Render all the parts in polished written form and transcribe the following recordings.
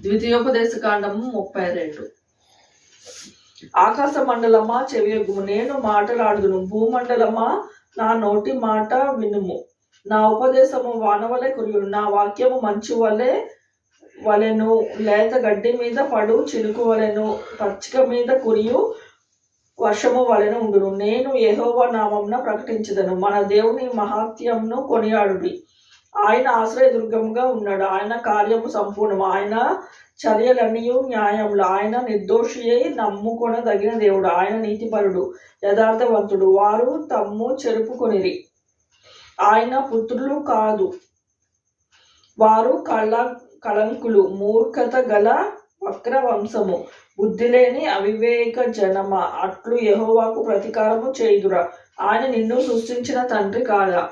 ద్వితీయోపదేశకాండము 32. ఆకాశ మండలమా చెవియొగ్గుము, నేను మాటలాడుదును. భూమండలమా నా నోటి మాట వినుము. నా ఉపదేశము వానవలే కురియును, నా వాక్యము మంచు వలెను, లేత గడ్డి మీద పడు చినుకు వలెను, పచ్చిక మీద కురియు వర్షము వలెను ఉండును. నేను యెహోవా నామమున ప్రకటించదను. మన దేవుని మహాత్యమును కొనియాడుడి. ఆయన ఆశ్రయదుర్గముగా ఉన్నాడు. ఆయన కార్యము సంపూర్ణము. ఆయన చర్యలన్నీ న్యాయములు. ఆయన నిర్దోషియై నమ్ముకొనదగిన దేవుడు. ఆయన నీతిపరుడు, యథార్థవంతుడు. వారు తమ్ము చెరుపుకొనిరి. ఆయన పుత్రులు కాదు, వారు కళంకులు. మూర్ఖత గల వక్ర వంశము, బుద్ధిలేని అవివేక జనమ, అట్లు యెహోవాకు ప్రతీకారము చేయుదురా. ఆయన నిన్ను సృష్టించిన తండ్రి కాదా?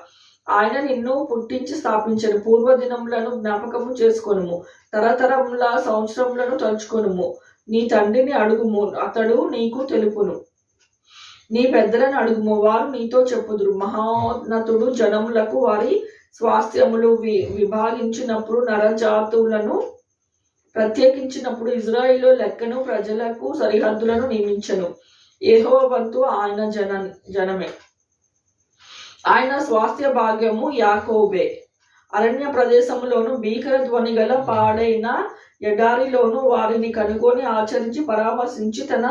ఆయన నిన్ను పుట్టించి స్థాపించను. పూర్వదినములను జ్ఞాపకము చేసుకొనుము, తరతరముల సంవత్సరములను తలుచుకొనుము. నీ తండ్రిని అడుగుము, అతడు నీకు తెలుపును. నీ పెద్దలను అడుగుము, వారు నీతో చెప్పుదురు. మహోన్నతుడు జనములకు వారి స్వాస్థ్యములు విభాగించినప్పుడు, నరజాతులను ప్రత్యేకించినప్పుడు, ఇజ్రాయిలు లెక్కను ప్రజలకు సరిహద్దులను నియమించను. యెహోవా వంతు ఆయన జనమే, ఆయన స్వాస్థ్య భాగ్యము యాకోబే. అరణ్య ప్రదేశములోను భీకర ధ్వని గల పాడైన ఎడారిలోను వారిని కనుగొని ఆచరించి పరామర్శించి తన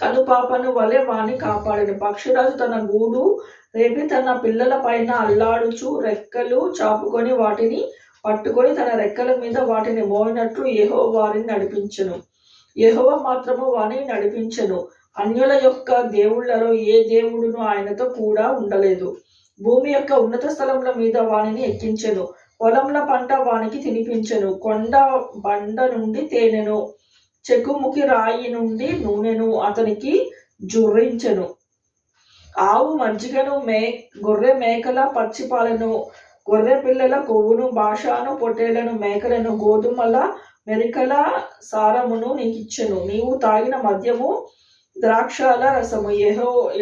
కనుపాపను వలె వాని కాపాడను. పక్షిరాజు తన గూడు రేపి తన పిల్లల పైన అల్లాడుచు రెక్కలు చాపుకొని వాటిని పట్టుకొని తన రెక్కల మీద వాటిని మోయినట్లు యెహోవా వారిని నడిపించెను. యెహోవా మాత్రము వారిని నడిపించెను. అన్యుల యొక్క దేవుళ్లలో ఏ దేవుడును ఆయనతో కూడా ఉండలేదు. భూమి యొక్క ఉన్నత స్థలముల మీద వానిని ఎక్కించెను. పొలంల పంట వానికి తినిపించెను. కొండ బండ నుండి తేనెను, చెక్కుముకి రాయి నుండి నూనెను అతనికి జుర్రించెను. ఆవు మజ్జిగను, గొర్రె మేకల పచ్చిపాలను, గొర్రె పిల్లల కొవ్వును, బాషాను పొట్టేలను, మేకలను, గోధుమల మెరికల సారమును నీకిచ్చెను. నీవు తాగిన మద్యము ద్రాక్షాల రసము.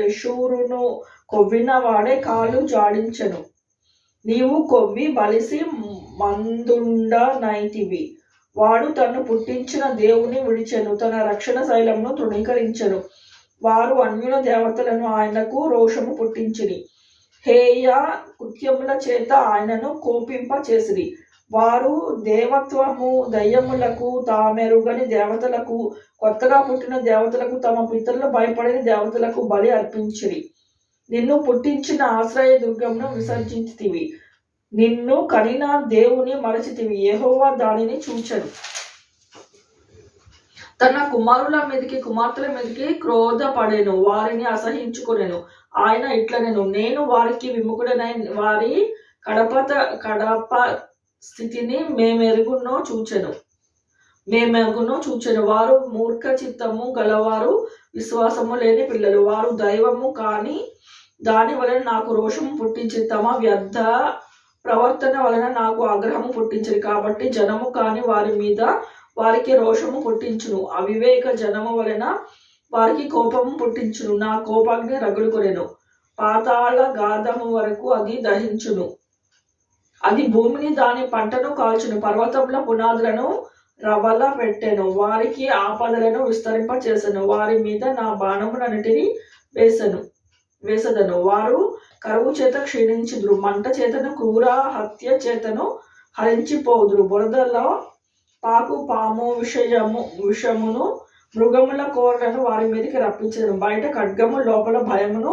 యెషూరును కొవ్విన వాడే కాలు జాడించెను. నీవు కొవ్వి బలిసి మందుండనైతివి. వాడు తన్ను పుట్టించిన దేవుని విడిచెను, తన రక్షణ శైలమును తృణీకరించెను. వారు అన్యుల దేవతలను ఆయనకు రోషము పుట్టించిరి. హేయ కృత్యముల చేత ఆయనను కోపింప చేసిరి. వారు దేవత్వము దయ్యములకు, తామెరుగని దేవతలకు, కొత్తగా పుట్టిన దేవతలకు, తమ పితరులు భయపడిన దేవతలకు బలి అర్పించిరి. నిన్ను పుట్టించిన ఆశ్రయ దుర్గమును విసర్జించితివి. నిన్ను కనిన దేవుని మరచితివి. యెహోవా దానిని చూచెను. తన కుమారుల మీదకి కుమార్తెల మీదకి క్రోధపడెను, వారిని అసహించుకొనెను. ఆయన ఇట్లనెను, నేను వారికి విముఖుడనై వారి కడప స్థితిని మేమెరుగునో చూచెను. వారు మూర్ఖ చిత్తము గలవారు, విశ్వాసము లేని పిల్లలు. వారు దైవము కాని దాని వలన నాకు రోషము పుట్టించి, తమ వ్యర్థ ప్రవర్తన వలన నాకు ఆగ్రహము పుట్టించిరి. కాబట్టి జనము కాని వారి మీద వారికి రోషము పుట్టించును, అవివేక జనము వలన వారికి కోపము పుట్టించును. నా కోపాగ్ని రగులుకొనెను, పాతాళ గాధము వరకు అది దహించును. అది భూమిని దాని పంటను కాల్చును, పర్వతముల పునాదులను రవల పెట్టెను. వారికి ఆపదలను విస్తరింప చేసెను, వారి మీద నా బాణములన్నిటినీ వేసెదను. వారు కరువు చేత క్షీణించుదురు, మంట చేతను క్రూర హత్య చేతను హరించిపోదురు. బురదలో పాకు పాము విషమును, మృగముల కోరలను వారి మీదకి రప్పించను. బయట ఖడ్గము, లోపల భయమును,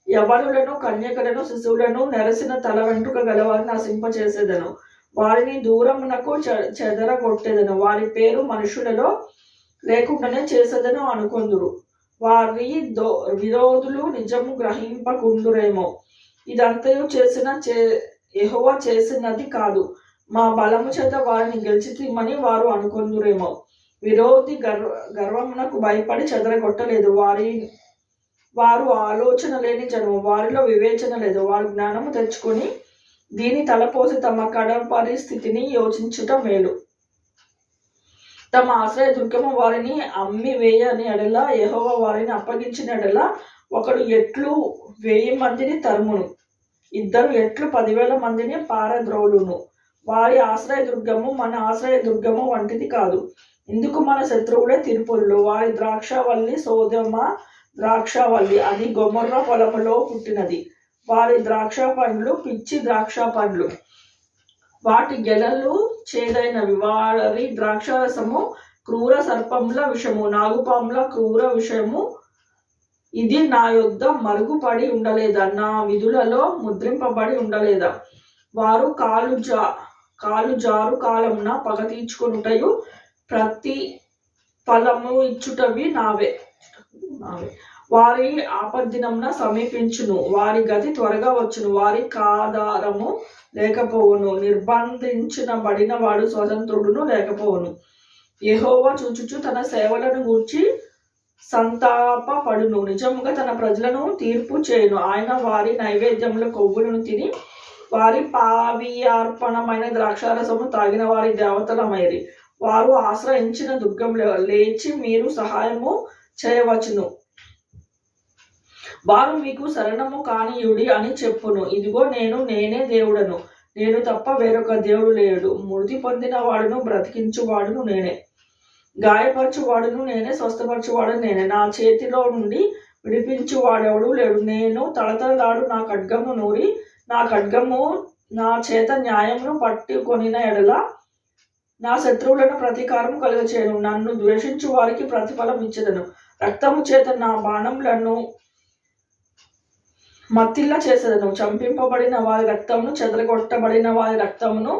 యవనులను, కన్యకలను, శిశువులను, నెరసిన తల వెంట్రుక గలవారిని నశింపచేసేదను. వారిని దూరమునకు చెదరగొట్టేదను. వారి పేరు మనుషులలో లేకుండానే చేసేదను అనుకొందురు. వారి విరోధులు నిజము గ్రహింపకుందురేమో. ఇదంతయు యెహోవా చేసినది కాదు, మా బలము చేత వారిని గెలిచితిమని వారు అనుకొందురేమో. విరోధి గర్వమునకు భయపడి చెదరగొట్టలేదు. వారు ఆలోచన లేని జనము, వారిలో వివేచన లేదు. వారు జ్ఞానము తెచ్చుకొని దీని తలపోసి తమ కడపరి స్థితిని యోచించుట మేలు. తమ ఆశ్రయ దుర్గము వారిని అమ్మి వేయని ఎడల, యెహోవా వారిని అప్పగించిన ఎడల, ఒకడు ఎట్లు 1000 మందిని తరుమును, 2 ఎట్లు 10,000 మందిని పారద్రోలును. వారి ఆశ్రయదుర్గము మన ఆశ్రయదుర్గము వంటిది కాదు. ఇందుకు మన శత్రువులే తిరుపుళ్ళు. వారి ద్రాక్షవల్లి సోదమ ద్రాక్షవల్లి, అది గొమొర్రా పొలములో పుట్టినది. వారి ద్రాక్ష పండ్లు పిచ్చి ద్రాక్ష పండ్లు, వాటి గెలలు చేదైనవి. వారి ద్రాక్షరసము క్రూర సర్పముల విషము, నాగుపాముల క్రూర విషము. ఇది నా యొద్ద మరుగుపడి ఉండలేదా? నా విధులలో ముద్రింపబడి ఉండలేదా? వారు కాలు జారు కాలమున పగ తీర్చుకొనుటయు ప్రతి ఫలము ఇచ్చుటవి నావే. వారి ఆపద్దినమున సమీపించును, వారి గతి త్వరగా వచ్చును. వారి కాదారము లేకపోవును, నిర్బంధించబడిన వాడు స్వతంత్రుడును లేకపోవును. యెహోవా చూచుచు తన సేవలను గూర్చి సంతాపపడును, నిజముగా తన ప్రజలను తీర్పు చేయును. ఆయన వారి నైవేద్యముల కొవ్వులను తిని వారి పావీయార్పణమైన ద్రాక్షారసము తాగిన వారి దేవతలమైరి. వారు ఆశ్రయించిన దుర్గంలో లేచి మీరు సహాయము చేయవచ్చును. వారు మీకు శరణము కానియుడి అని చెప్పును. ఇదిగో నేనే దేవుడను, నేను తప్ప వేరొక దేవుడు లేడు. మృతి పొందిన వాడును బ్రతికించువాడును నేనే, గాయపరచువాడును నేనే, స్వస్థపరచువాడు నేనే. నా చేతిలో నుండి విడిపించువాడెవడు లేడు. నేను తళతళలాడు నా ఖడ్గము నూరి, నా ఖడ్గము నా చేత న్యాయమును పట్టుకొనిన ఎడల నా శత్రువులను ప్రతీకారం కలుగచేయను. నన్ను ద్వేషించు వారికి ప్రతిఫలం ఇచ్చేదను. రక్తము చేత నా బాణములను మత్తిల్ల చేసేదను. చంపింపబడిన వారి రక్తమును, చెదరగొట్టబడిన వారి రక్తమును